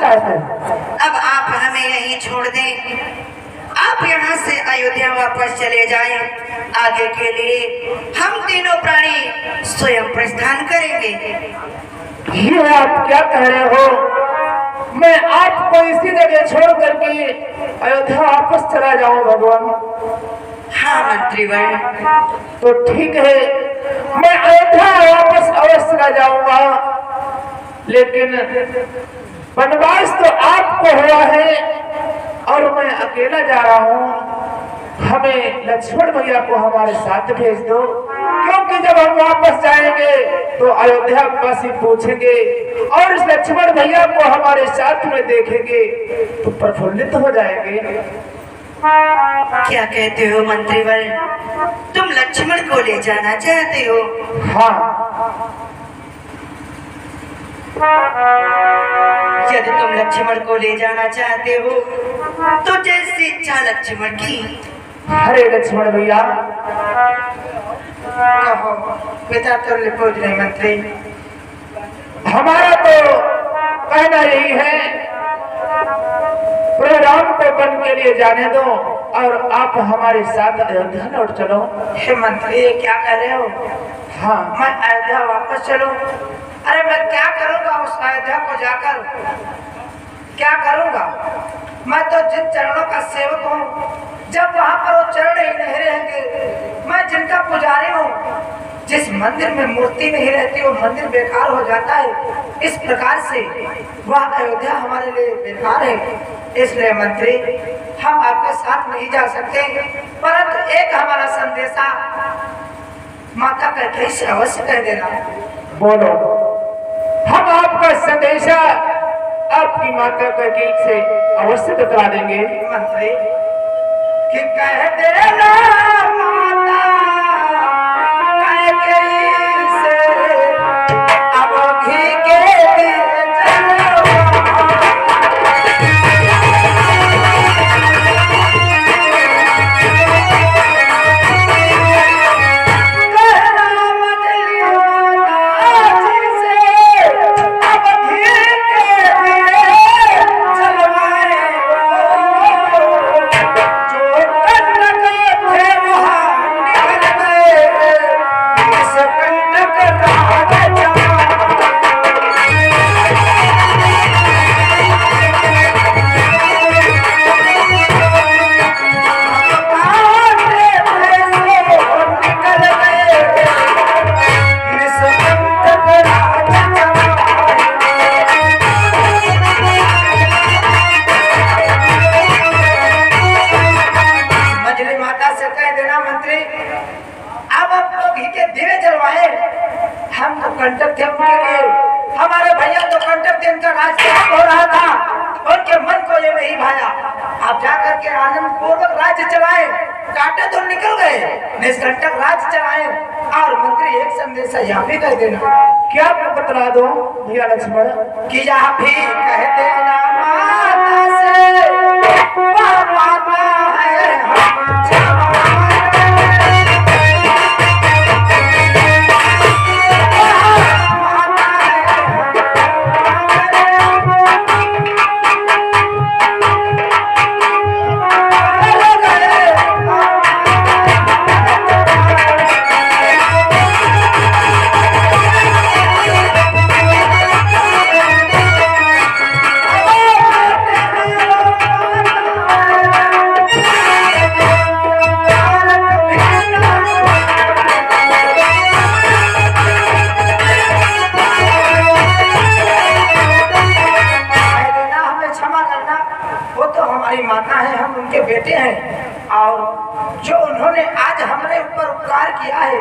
चाहते हैं? अब आप हमें यहीं छोड़ दें, आप यहाँ से अयोध्या वापस चले जाएं। आगे के लिए हम तीनों प्राणी स्वयं प्रस्थान करेंगे। ये आप क्या कह रहे हो? मैं आपको इसी जगह छोड़ करके अयोध्या वापस चला जाऊं भगवान? हाँ मंत्रीवर, तो ठीक है, मैं अयोध्या वापस अवश्य चला जाऊंगा, लेकिन वनवास तो आपको हुआ है और मैं अकेला जा रहा हूँ। हमें लक्ष्मण भैया को हमारे साथ भेज दो, क्योंकि जब हम वापस जाएंगे तो अयोध्या वासी पूछेंगे और इस लक्ष्मण भैया को हमारे साथ में देखेंगे तो प्रफुल्लित हो जाएंगे। क्या कहते हो मंत्रीवर, तुम लक्ष्मण को ले जाना चाहते हो? हाँ, यदि तुम लक्ष्मण को ले जाना चाहते हो तो जैसी इच्छा लक्ष्मण की। हरे लक्ष्मण भैया, कहो पिता तो पूछ रहे मंत्री। हमारा तो कहना यही है, राम को वन के लिए जाने दो और आप हमारे साथ अयोध्या लौट चलो। हे मंत्री, ये क्या कह रहे हो? हाँ, मैं अयोध्या वापस चलूं? अरे मैं क्या करूंगा उस अयोध्या को जाकर? क्या करूंगा? मैं तो जिन चरणों का सेवक हूँ, जब वहां पर वो चरण ही नहीं रहेंगे, मैं जिनका पुजारी हूँ, जिस मंदिर में मूर्ति नहीं रहती वो मंदिर बेकार हो जाता है। इस प्रकार से वह अयोध्या हमारे लिए बेकार है। इसलिए मंत्री, हम आपके साथ नहीं जा सकते, परंतु एक हमारा संदेशा माता कैकेयी से अवश्य कह देना। बोलो। हम आपका संदेशा आपकी माता कैकेयी से अवश्य बता देंगे। मंत्री कि कह देना माता कैकेयी से, अब घी के कंटक थे उनके लिए। हमारे भैया तो कंटक दिन का राज हो रहा था, उनके मन को ये नहीं भाया। आप जाकर के आनंद पूर्वक राज्य चलाए, कांटे तो निकल गए, निष्कंटक राज्य चलाए। और मंत्री एक संदेशा यहाँ भी कह देना। क्या बतला दो भैया लक्ष्मण? कि यहाँ भी कह देना माता से, माता है हम माता है, हम उनके बेटे हैं। और जो उन्होंने आज हमारे ऊपर उपकार किया है,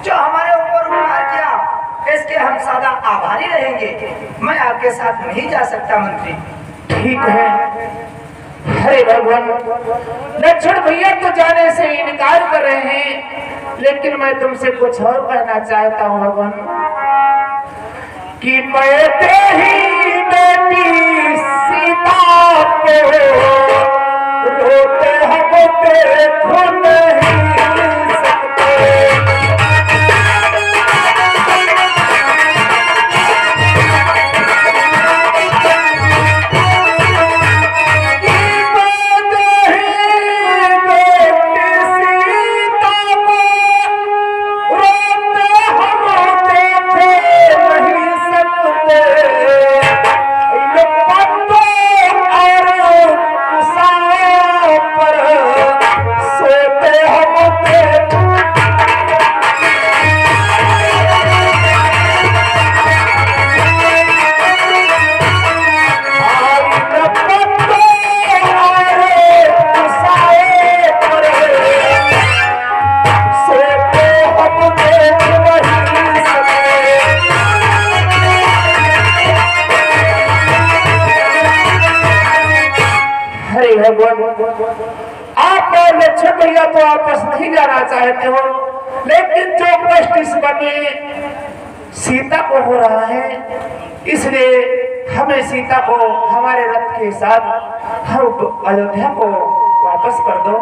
जो हमारे ऊपर उपकार किया, इसके हम सदा आभारी रहेंगे। मैं आपके साथ नहीं जा सकता मंत्री। ठीक है, हरे भगवान, लक्ष्मण भैया तो जाने से इनकार कर रहे हैं, लेकिन मैं तुमसे कुछ और कहना चाहता हूँ भगवान, कि मैं तेरी बेटी सीता को रोते हम देखो नहीं सकते। भगवान, आप और लक्ष्मण भैया तो आपस नहीं जाना चाहते हो, लेकिन जो कष्ट इस बने सीता को हो रहा है, इसलिए हमें सीता को हमारे रथ के साथ हम अयोध्या को वापस कर दो।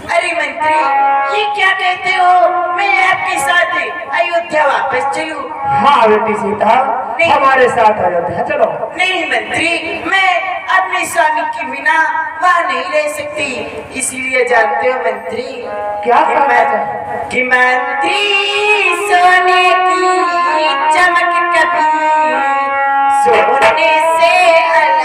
अरे मंत्री, ये क्या कहते हो? मैं आपके साथ अयोध्या वापस चलूं? हाँ बेटी सीता, हमारे साथ अयोध्या चलो। नहीं मंत्री, मैं अपने स्वामी के बिना वहाँ नहीं रह सकती। इसीलिए जानते हो मंत्री, क्या कि मंत्री सोने की चमक कभी सोने से अलग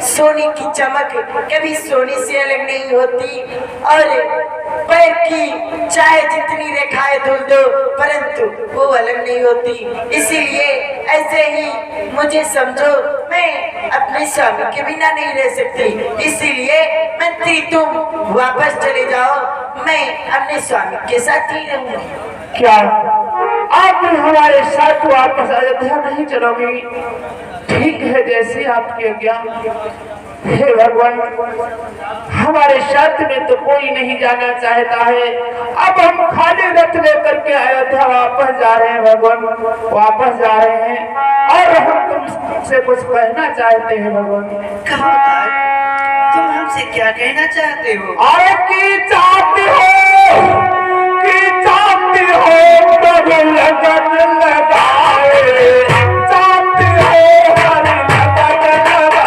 सोने की चमक कभी सोने से अलग नहीं होती, और पैर की चाहे जितनी रेखाएं धुल दो परंतु वो अलग नहीं होती। इसीलिए ऐसे ही मुझे समझो, मैं अपने स्वामी के बिना नहीं रह सकती। इसीलिए मंत्री तुम वापस चले जाओ, मैं अपने स्वामी के साथ ही रहूंगी। क्या आप हमारे साथ वापस अयोध्या नहीं चलोगी? ठीक है, जैसे आपकी आज्ञा। हे भगवान, हमारे साथ में तो कोई नहीं जाना चाहता है। अब हम खाली रथ लेकर के अयोध्या वापस जा रहे हैं भगवान, वापस जा रहे हैं, और हम तुमसे कुछ कहना चाहते हैं भगवान। कहो, तुम हमसे क्या कहना चाहते हो? अरे की चाहते हो, की चाहते हो प्रभु लगन लगाए, चाहते हो हरि लगन लगाए।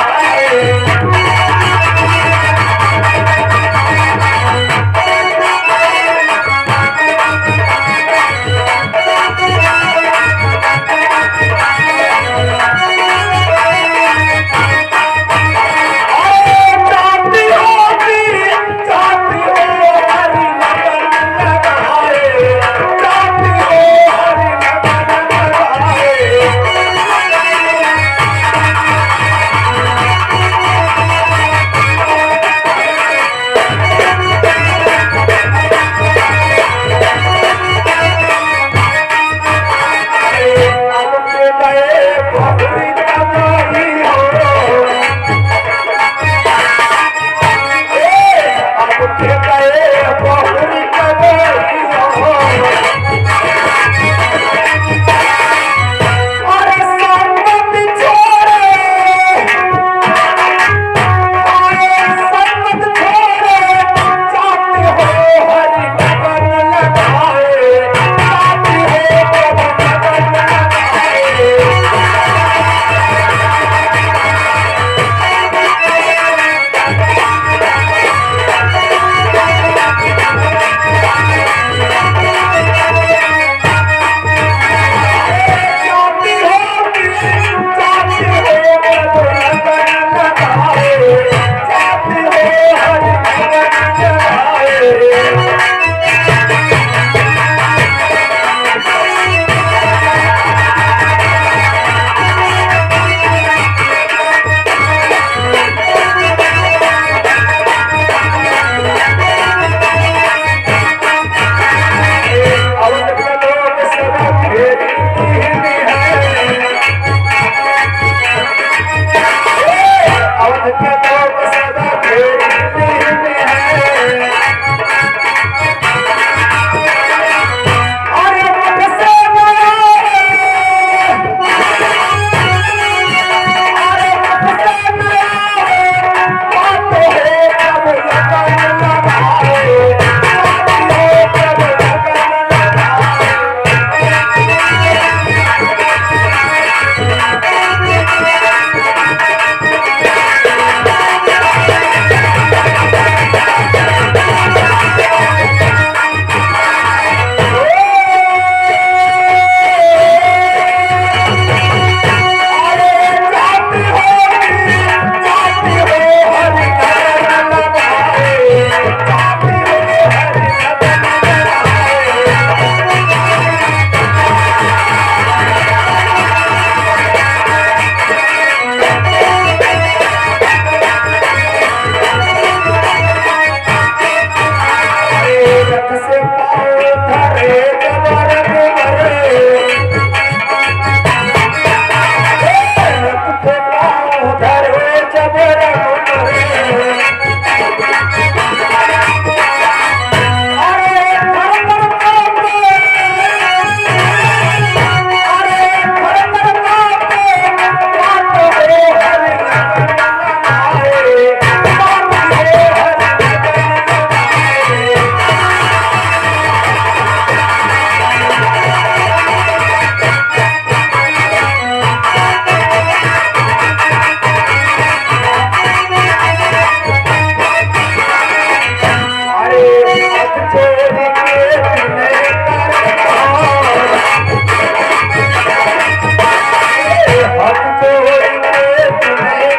हाथ जोड़ेंगे तुम्हें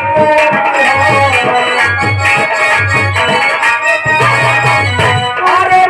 अरे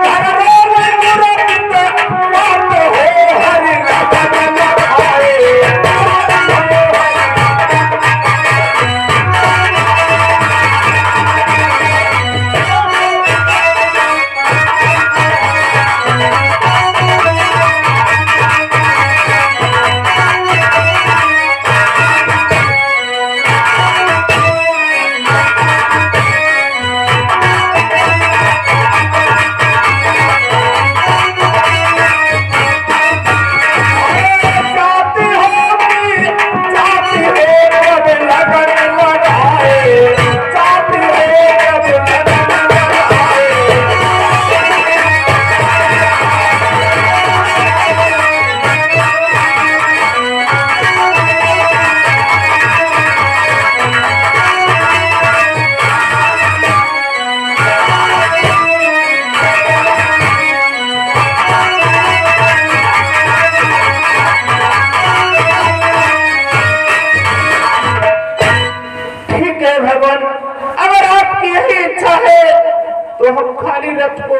तो हम खाली रथ को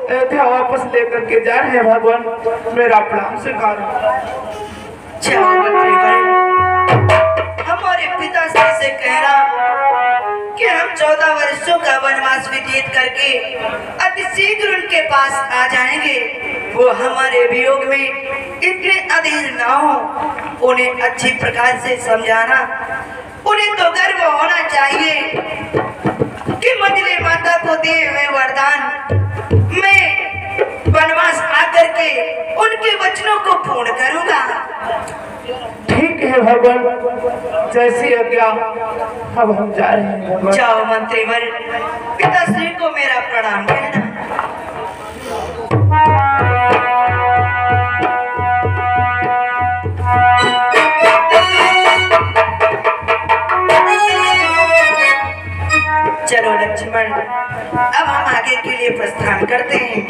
अयोध्या वापस लेकर के जा रहे हैं भगवान, मेरा प्रणाम स्वीकार। हमारे पिताश्री से कहना कि हम 14 वर्षों का वनवास व्यतीत करके अति शीघ्र उनके पास आ जाएंगे। वो हमारे वियोग में इतने अधीर ना हो, उन्हें अच्छी प्रकार से समझाना। उन्हें तो गर्व होना चाहिए कि मंडली माता को दिए हुए वरदान मैं वनवास आकर के उनके वचनों को पूर्ण करूंगा। ठीक है भगवान, जैसी आज्ञा। अब हम जा रहे हैं भगवान। जाओ मंत्रीवर, पिताश्री को मेरा प्रणाम कहना। चलो लक्ष्मण, अब हम आगे के लिए प्रस्थान करते हैं।